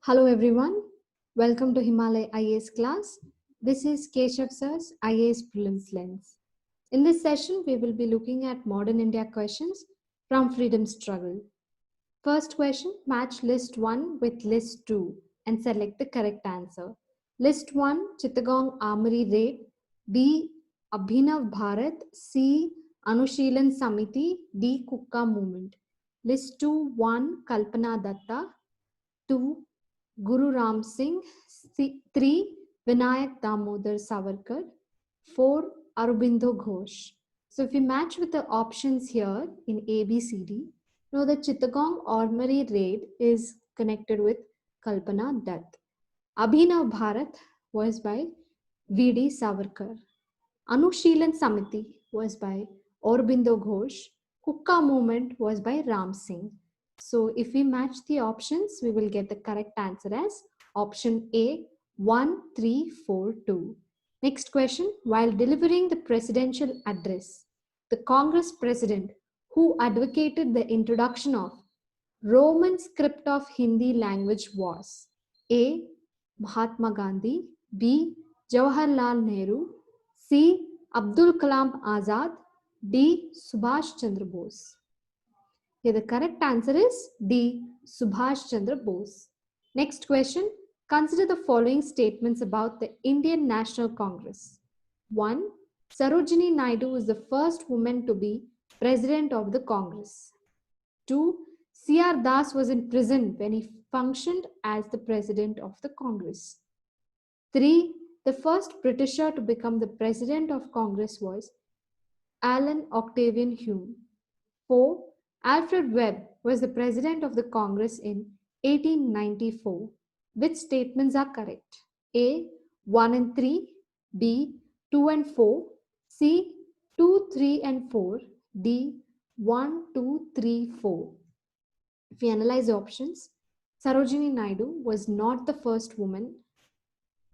Hello everyone, welcome to Himalaya IAS class. This is Keshav Sir's IAS Prelims Lens. In this session, we will be looking at modern India questions from freedom struggle. First question, match list 1 with list 2 and select the correct answer. List 1, Chittagong Armory Raid. B, Abhinav Bharat. C, Anushilan Samiti. D, Kukka Movement. List 2, 1, Kalpana Datta. 2, Guru Ram Singh. 3, Vinayak Damodar Savarkar. 4, Aurobindo Ghosh. So if we match with the options here in A, B, C, D, know that Chittagong Armory Raid is connected with Kalpana Dutt. Abhinav Bharat was by V.D. Savarkar. Anushilan Samiti was by Aurobindo Ghosh. Kukka Movement was by Ram Singh. So if we match the options, we will get the correct answer as option A, 1, 3, 4, 2. Next question, while delivering the presidential address, the Congress president who advocated the introduction of Roman script of Hindi language was A, Mahatma Gandhi, B, Jawaharlal Nehru, C, Abdul Kalam Azad, D, Subhash Chandra Bose. Here the correct answer is D, Subhash Chandra Bose. Next question, consider the following statements about the Indian National Congress. 1. Sarojini Naidu was the first woman to be president of the Congress. 2. C.R. Das was in prison when he functioned as the president of the Congress. 3. The first Britisher to become the president of Congress was Alan Octavian Hume. 4. Alfred Webb was the president of the Congress in 1894. Which statements are correct? A, 1 and 3, B, 2 and 4, C, 2, 3 and 4, D, 1, 2, 3, 4. If we analyze the options, Sarojini Naidu was not the first woman.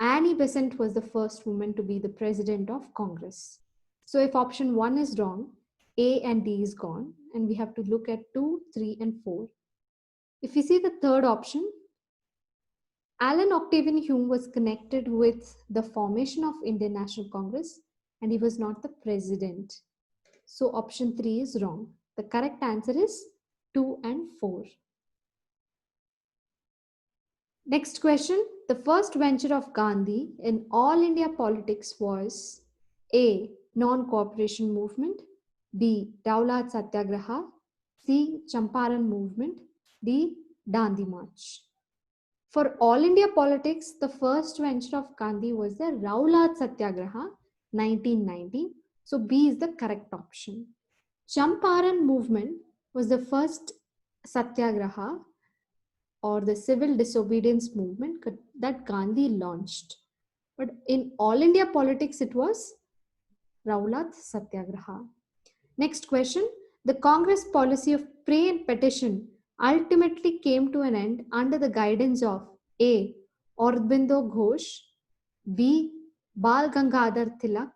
Annie Besant was the first woman to be the president of Congress. So if option 1 is wrong, A and D is gone, and we have to look at 2, 3, and 4. If we see the third option, Alan Octavian Hume was connected with the formation of Indian National Congress, and he was not the president. So option 3 is wrong. The correct answer is 2 and 4. Next question. The first venture of Gandhi in all India politics was A, non-cooperation movement, B, Daulat Satyagraha, C, Champaran movement, D, Dandi March. For all India politics, the first venture of Gandhi was the Rowlatt Satyagraha, 1919. So B is the correct option. Champaran movement was the first Satyagraha or the civil disobedience movement that Gandhi launched. But in all India politics, it was Rowlatt Satyagraha. Next question. The Congress policy of pray and petition ultimately came to an end under the guidance of A, Aurobindo Ghosh, B, Bal Gangadhar Tilak,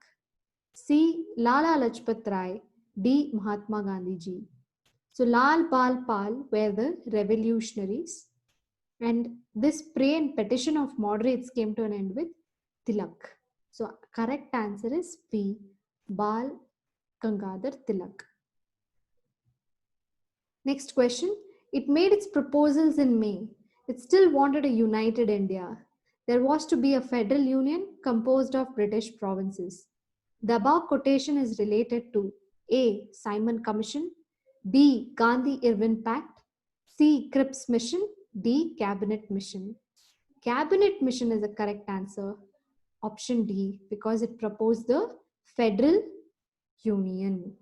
C, Lala Lajpat Rai, D, Mahatma Gandhi ji. So Lal Bal Pal were the revolutionaries, and this pray and petition of moderates came to an end with Tilak. So correct answer is B, Bal Gangadhar Tilak. Next question. It made its proposals in May. It still wanted a united India. There was to be a federal union composed of British provinces. The above quotation is related to A, Simon Commission, B, Gandhi-Irwin Pact, C, Cripps Mission, D, Cabinet Mission. Cabinet Mission is the correct answer. Option D, because it proposed the federal union.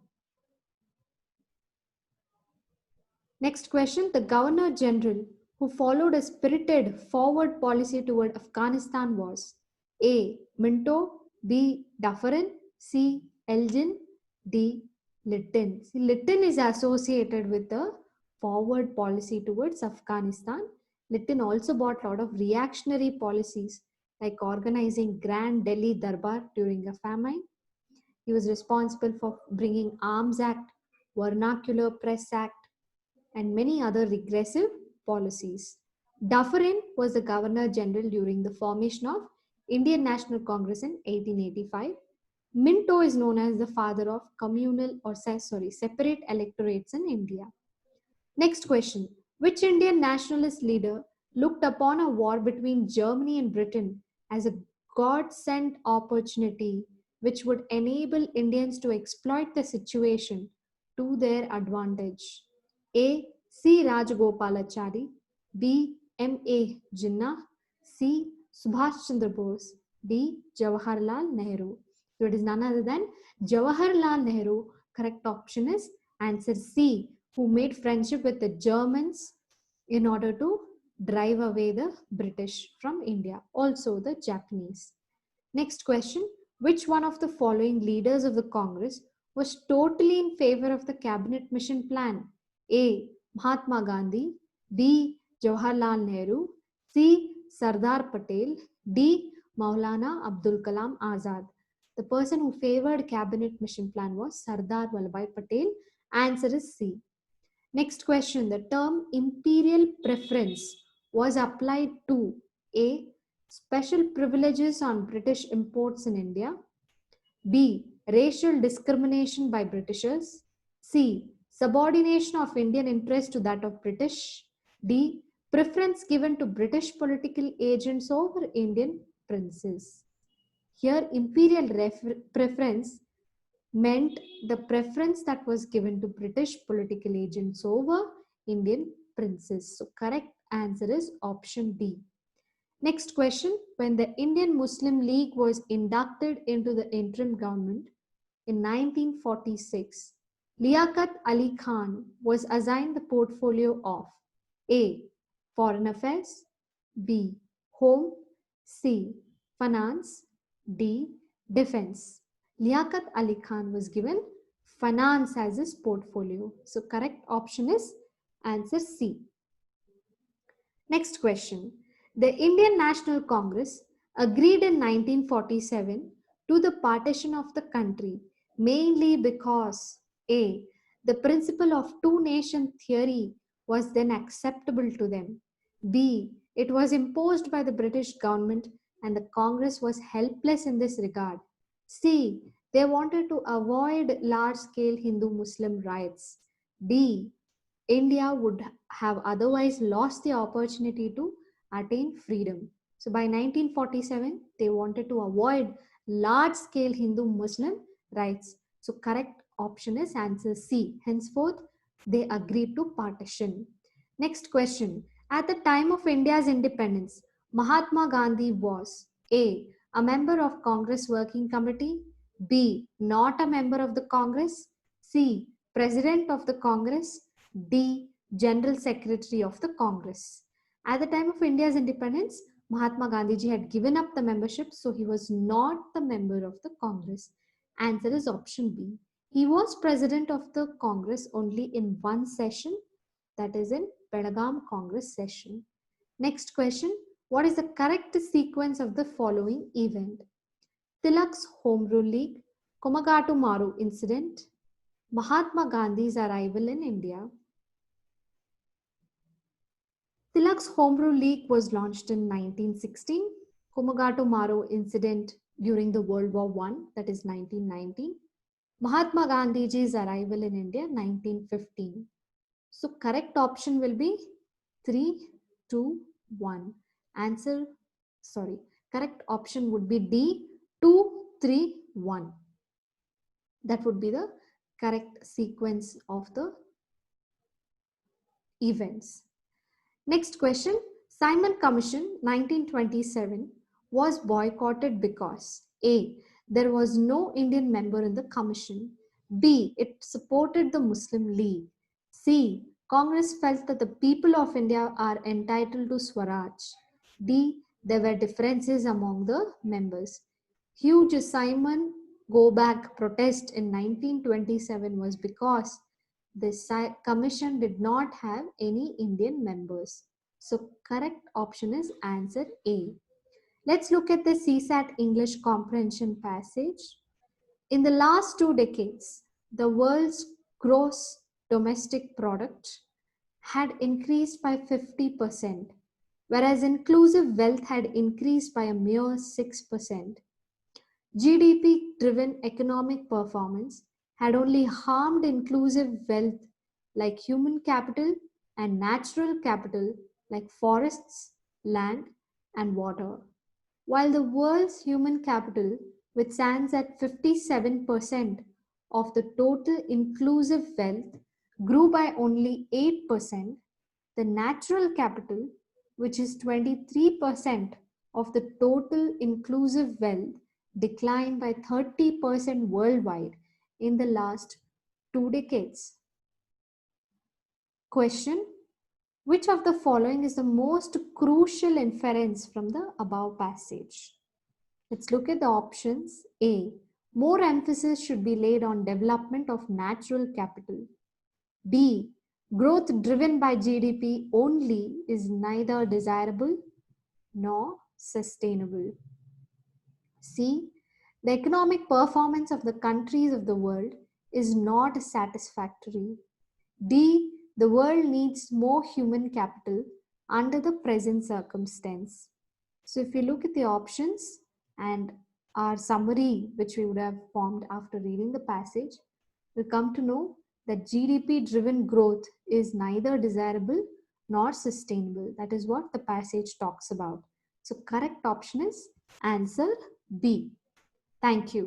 Next question, the Governor General who followed a spirited forward policy toward Afghanistan was A, Minto, B, Dufferin, C, Elgin, D, Lytton. See, Lytton is associated with the forward policy towards Afghanistan. Lytton also brought a lot of reactionary policies like organizing Grand Delhi Darbar during a famine. He was responsible for bringing Arms Act, Vernacular Press Act, and many other regressive policies. Dufferin was the Governor General during the formation of Indian National Congress in 1885. Minto is known as the father of communal or separate electorates in India. Next question. Which Indian nationalist leader looked upon a war between Germany and Britain as a God sent opportunity which would enable Indians to exploit the situation to their advantage? A. C. Rajagopalachari, B. M. A. Jinnah, C. Subhash Chandra Bose, D. Jawaharlal Nehru. So it is none other than Jawaharlal Nehru. Correct option is answer C, who made friendship with the Germans in order to drive away the British from India, also the Japanese. Next question. Which one of the following leaders of the Congress was totally in favor of the cabinet mission plan? A. Mahatma Gandhi, B. Jawaharlal Nehru, C. Sardar Patel, D. Maulana Abdul Kalam Azad. The person who favored cabinet mission plan was Sardar Vallabhbhai Patel. Answer is C. Next question. The term imperial preference was applied to A. Special privileges on British imports in India, B. Racial discrimination by Britishers, C. Subordination of Indian interest to that of British, D. Preference given to British political agents over Indian princes. Here, imperial preference meant the preference that was given to British political agents over Indian princes. So correct answer is option D. Next question. When the Indian Muslim League was inducted into the interim government in 1946, Liaquat Ali Khan was assigned the portfolio of A. Foreign Affairs, B. Home, C. Finance, D. Defense. Liaquat Ali Khan was given finance as his portfolio. So correct option is answer C. Next question. The Indian National Congress agreed in 1947 to the partition of the country mainly because A. The principle of two-nation theory was then acceptable to them. B. It was imposed by the British government and the Congress was helpless in this regard. C. They wanted to avoid large-scale Hindu-Muslim riots. D. India would have otherwise lost the opportunity to attain freedom. So by 1947, they wanted to avoid large-scale Hindu-Muslim riots. So correct option is answer C. Henceforth, they agreed to partition. Next question. At the time of India's independence, Mahatma Gandhi was A member of Congress Working Committee, B. Not a member of the Congress, C. President of the Congress, D. General Secretary of the Congress. At the time of India's independence, Mahatma Gandhi had given up the membership, so he was not the member of the Congress. Answer is option B. He was president of the Congress only in one session, that is in Belgaum Congress session. Next question. What is the correct sequence of the following event? Tilak's Home Rule League, Komagatu Maru incident, Mahatma Gandhi's arrival in India. Tilak's Home Rule League was launched in 1916. Komagatu Maru incident during the World War I, that is 1919. Mahatma Gandhiji's arrival in India, 1915. So correct option will be 3, 2, 1. Correct option would be D, 2, 3, 1. That would be the correct sequence of the events. Next question. Simon Commission 1927 was boycotted because A. There was no Indian member in the commission. B. It supported the Muslim League. C. Congress felt that the people of India are entitled to Swaraj. D. There were differences among the members. Huge Simon Go Back protest in 1927 was because the commission did not have any Indian members. So correct option is answer A. Let's look at the CSAT English comprehension passage. In the last 2 decades, the world's gross domestic product had increased by 50%. whereas inclusive wealth had increased by a mere 6%. GDP driven economic performance had only harmed inclusive wealth like human capital and natural capital like forests, land, and water. While the world's human capital, which stands at 57% of the total inclusive wealth, grew by only 8%, the natural capital, which is 23% of the total inclusive wealth, declined by 30% worldwide in the last 2 decades. Question: which of the following is the most crucial inference from the above passage? Let's look at the options. A. More emphasis should be laid on development of natural capital. B. Growth driven by GDP only is neither desirable nor sustainable. C. The economic performance of the countries of the world is not satisfactory. D. The world needs more human capital under the present circumstance. So if you look at the options and our summary, which we would have formed after reading the passage, we'll come to know that GDP driven growth is neither desirable nor sustainable. That is what the passage talks about. So correct option is answer B. Thank you.